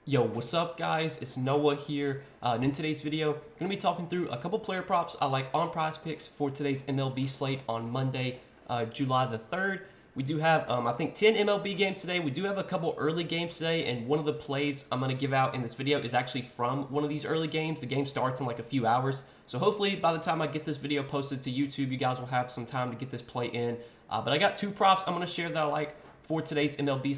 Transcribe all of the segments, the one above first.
Yo, what's up guys? It's Noah here, and in today's video, I'm going to be talking through a couple player props I like on Prizepicks for today's MLB slate on Monday, July the 3rd. We do have, I think, 10 MLB games today. We do have a couple early games today, and one of the plays I'm going to give out in this video is actually from one of these early games. The game starts in like a few hours, so hopefully by the time I get this video posted to YouTube, you guys will have some time to get this play in. But I got two props I'm going to share that I like for today's MLB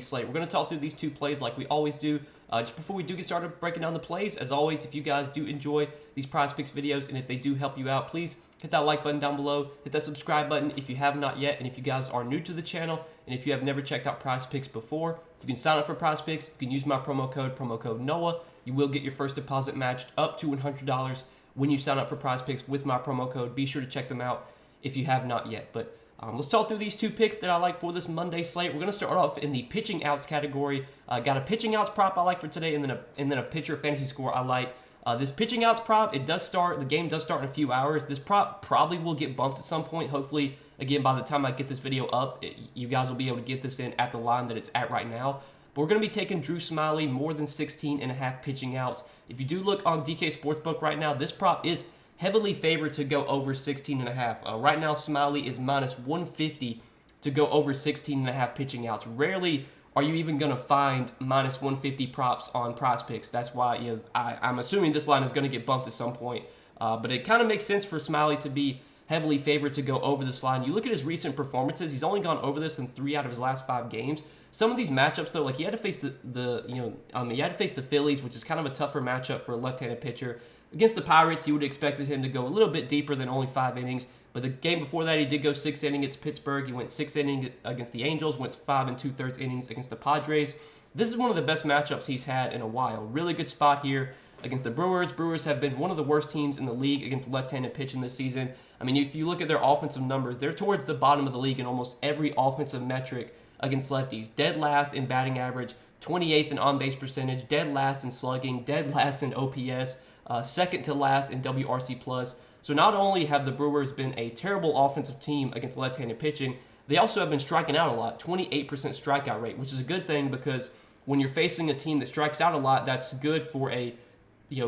slate. We're going to talk through these two plays like we always do. Just before we do get started breaking down the plays, as always, if you guys do enjoy these Prizepicks videos and if they do help you out, please hit that like button down below, hit that subscribe button if you have not yet, and if you guys are new to the channel and if you have never checked out Prizepicks before, you can sign up for Prizepicks. You can use my promo code Noah. You will get your first deposit matched up to $100 when you sign up for Prizepicks with my promo code. Be sure to check them out if you have not yet. But let's talk through these two picks that I like for this Monday slate. We're going to start off in the pitching outs category. Got a pitching outs prop I like for today, and then a pitcher fantasy score I like. This pitching outs prop, the game does start in a few hours. This prop probably will get bumped at some point. Hopefully, again, by the time I get this video up, you guys will be able to get this in at the line that it's at right now. But we're going to be taking Drew Smyly more than 16.5 pitching outs. If you do look on DK Sportsbook right now, this prop is heavily favored to go over 16.5. Right now, Smyly is minus 150 to go over 16.5 pitching outs. Rarely are you even going to find minus 150 props on Prizepicks. That's why I'm assuming this line is going to get bumped at some point. But it kind of makes sense for Smyly to be heavily favored to go over this line. You look at his recent performances; he's only gone over this in 3 out of his last 5 games. Some of these matchups, though, like he had to face he had to face the Phillies, which is kind of a tougher matchup for a left-handed pitcher. Against the Pirates, you would have expected him to go a little bit deeper than only 5 innings. But the game before that, he did go 6 innings against Pittsburgh. He went 6 innings against the Angels, went 5 2/3 innings against the Padres. This is one of the best matchups he's had in a while. Really good spot here against the Brewers. Brewers have been one of the worst teams in the league against left-handed pitching this season. I mean, if you look at their offensive numbers, they're towards the bottom of the league in almost every offensive metric against lefties. Dead last in batting average, 28th in on-base percentage, dead last in slugging, dead last in OPS, second to last in WRC+. So not only have the Brewers been a terrible offensive team against left-handed pitching, they also have been striking out a lot, 28% strikeout rate, which is a good thing because when you're facing a team that strikes out a lot, that's good for a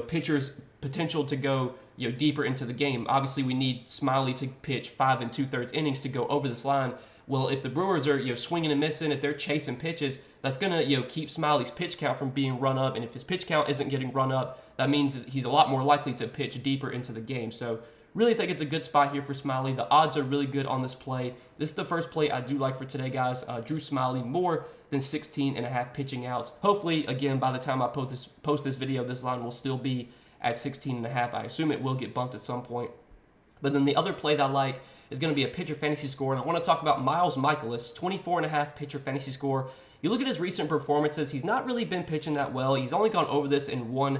pitcher's potential to go deeper into the game. Obviously, we need Smyly to pitch 5 2/3 innings to go over this line. Well, if the Brewers are swinging and missing, if they're chasing pitches, that's gonna keep Smyly's pitch count from being run up. And if his pitch count isn't getting run up, that means he's a lot more likely to pitch deeper into the game. So really think it's a good spot here for Smyly. The odds are really good on this play. This is the first play I do like for today, guys. Drew Smyly more than 16.5 pitching outs. Hopefully, again, by the time I post this video, this line will still be at 16.5. I assume it will get bumped at some point. But then the other play that I like is going to be a pitcher fantasy score, and I want to talk about Miles Mikolas, 24.5 pitcher fantasy score. You look at his recent performances, he's not really been pitching that well. He's only gone over this in 1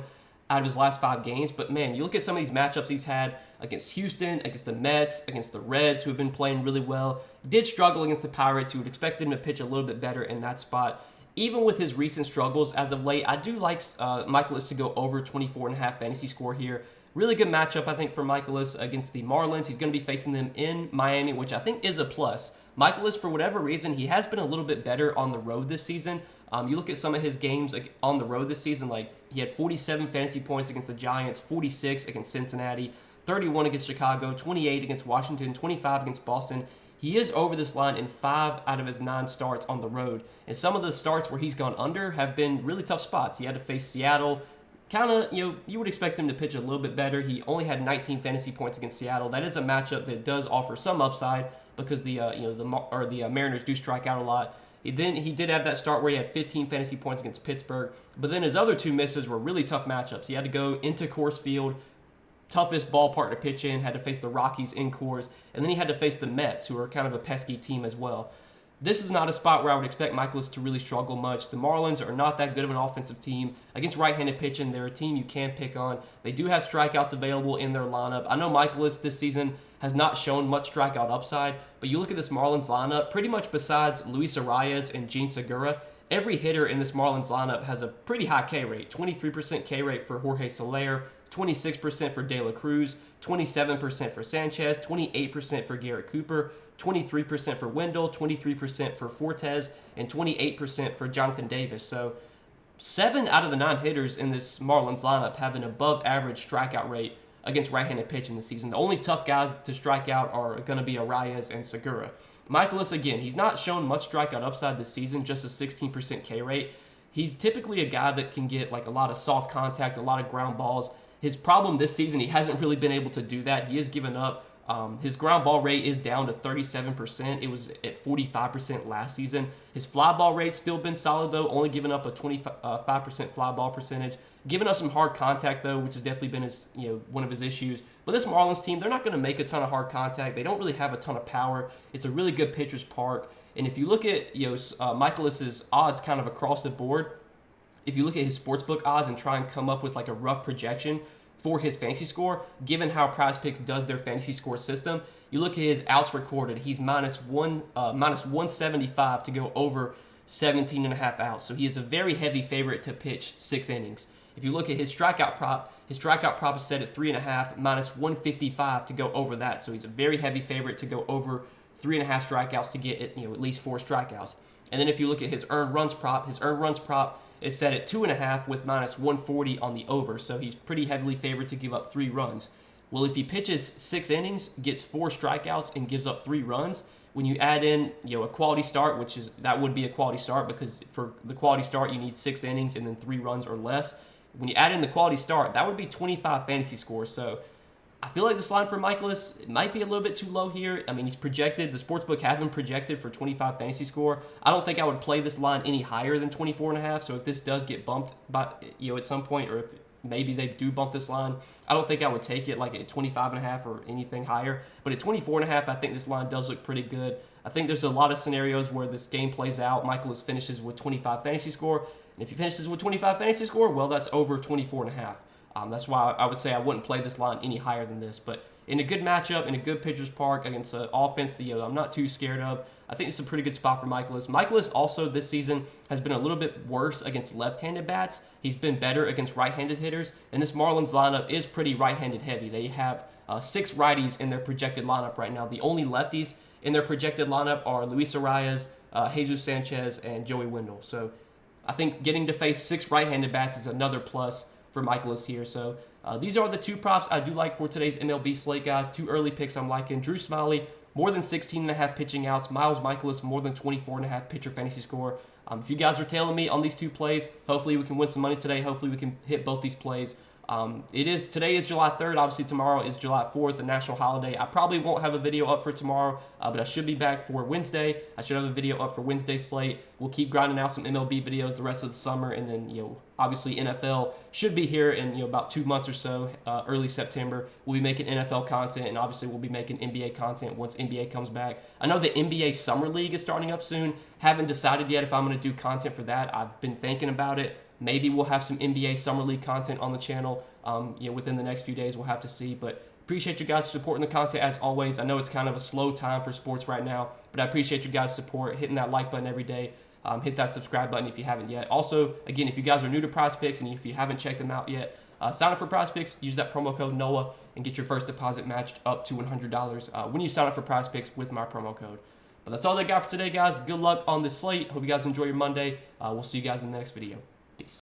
out of his last 5 games, but man, you look at some of these matchups he's had against Houston, against the Mets, against the Reds, who have been playing really well. Did struggle against the Pirates, who would expect him to pitch a little bit better in that spot. Even with his recent struggles as of late, I do like Mikolas to go over 24.5 fantasy score here. Really good matchup, I think, for Mikolas against the Marlins. He's going to be facing them in Miami, which I think is a plus. Mikolas, for whatever reason, he has been a little bit better on the road this season. You look at some of his games on the road this season, like he had 47 fantasy points against the Giants, 46 against Cincinnati, 31 against Chicago, 28 against Washington, 25 against Boston. He is over this line in 5 out of his 9 starts on the road. And some of the starts where he's gone under have been really tough spots. He had to face Seattle. Kind of, you would expect him to pitch a little bit better. He only had 19 fantasy points against Seattle. That is a matchup that does offer some upside because the Mariners do strike out a lot. He did have that start where he had 15 fantasy points against Pittsburgh, but then his other 2 misses were really tough matchups. He had to go into Coors Field, toughest ballpark to pitch in, had to face the Rockies in Coors, and then he had to face the Mets, who are kind of a pesky team as well. This is not a spot where I would expect Mikolas to really struggle much. The Marlins are not that good of an offensive team. Against right-handed pitching, they're a team you can pick on. They do have strikeouts available in their lineup. I know Mikolas this season has not shown much strikeout upside, but you look at this Marlins lineup, pretty much besides Luis Arias and Gene Segura, every hitter in this Marlins lineup has a pretty high K rate. 23% K rate for Jorge Soler, 26% for De La Cruz, 27% for Sanchez, 28% for Garrett Cooper, 23% for Wendell, 23% for Fortes, and 28% for Jonathan Davis. So 7 out of the 9 hitters in this Marlins lineup have an above average strikeout rate against right-handed pitching this season. The only tough guys to strike out are going to be Arias and Segura. Michaelis, again, he's not shown much strikeout upside this season, just a 16% K rate. He's typically a guy that can get like a lot of soft contact, a lot of ground balls. His problem this season, he hasn't really been able to do that. He has given up. His ground ball rate is down to 37%. It was at 45% last season. His fly ball rate's still been solid, though, only giving up a 25% fly ball percentage. Giving up some hard contact, though, which has definitely been his, one of his issues. But this Marlins team, they're not going to make a ton of hard contact. They don't really have a ton of power. It's a really good pitcher's park. And if you look at Michaelis's odds kind of across the board, if you look at his sportsbook odds and try and come up with like a rough projection for his fantasy score, given how Prizepicks does their fantasy score system, you look at his outs recorded. He's minus 175 to go over 17.5 outs. So he is a very heavy favorite to pitch 6 innings. If you look at his strikeout prop is set at 3.5, minus 155 to go over that. So he's a very heavy favorite to go over 3.5 strikeouts to get at least 4 strikeouts. And then if you look at his earned runs prop is set at 2.5 with minus 140 on the over. So he's pretty heavily favored to give up 3 runs. Well, if he pitches 6 innings, gets 4 strikeouts, and gives up 3 runs, when you add in a quality start, that would be a quality start because for the quality start you need 6 innings and then 3 runs or less. When you add in the quality start, that would be 25 fantasy scores. So I feel like this line for Michaelis, it might be a little bit too low here. I mean, he's projected, the sportsbook have him projected for 25 fantasy score. I don't think I would play this line any higher than 24.5. So if this does get bumped by, at some point, or if maybe they do bump this line, I don't think I would take it like at 25.5 or anything higher. But at 24.5, I think this line does look pretty good. I think there's a lot of scenarios where this game plays out. Michaelis finishes with 25 fantasy score. And if he finishes with 25 fantasy score, well, that's over 24.5. That's why I would say I wouldn't play this line any higher than this. But in a good matchup, in a good pitcher's park against an offense that I'm not too scared of, I think it's a pretty good spot for Michaelis. Michaelis also this season has been a little bit worse against left-handed bats. He's been better against right-handed hitters. And this Marlins lineup is pretty right-handed heavy. They have 6 righties in their projected lineup right now. The only lefties in their projected lineup are Luis Arias, Jesus Sanchez, and Joey Wendell. So I think getting to face 6 right-handed bats is another plus for Michaelis here. So these are the 2 props I do like for today's MLB slate, guys. 2 early picks I'm liking. Drew Smyly, more than 16.5 pitching outs. Miles Michaelis, more than 24.5 pitcher fantasy score. If you guys are tailing me on these 2 plays, hopefully we can win some money today. Hopefully we can hit both these plays. Today is July 3rd. Obviously tomorrow is July 4th, the national holiday. I probably won't have a video up for tomorrow, but I should be back for Wednesday. I should have a video up for Wednesday's slate. We'll keep grinding out some MLB videos the rest of the summer, and then obviously NFL should be here in about 2 months or so, early September. We'll be making NFL content, and obviously we'll be making NBA content once NBA comes back. I know the NBA Summer League is starting up soon. Haven't decided yet if I'm going to do content for that. I've been thinking about it. Maybe we'll have some NBA Summer League content on the channel within the next few days. We'll have to see. But appreciate you guys supporting the content as always. I know it's kind of a slow time for sports right now, but I appreciate you guys' support, hitting that like button every day. Hit that subscribe button if you haven't yet. Also, again, if you guys are new to Prizepicks and if you haven't checked them out yet, sign up for Prizepicks, use that promo code NOAH, and get your first deposit matched up to $100 when you sign up for Prizepicks with my promo code. But that's all I got for today, guys. Good luck on this slate. Hope you guys enjoy your Monday. We'll see you guys in the next video. Peace.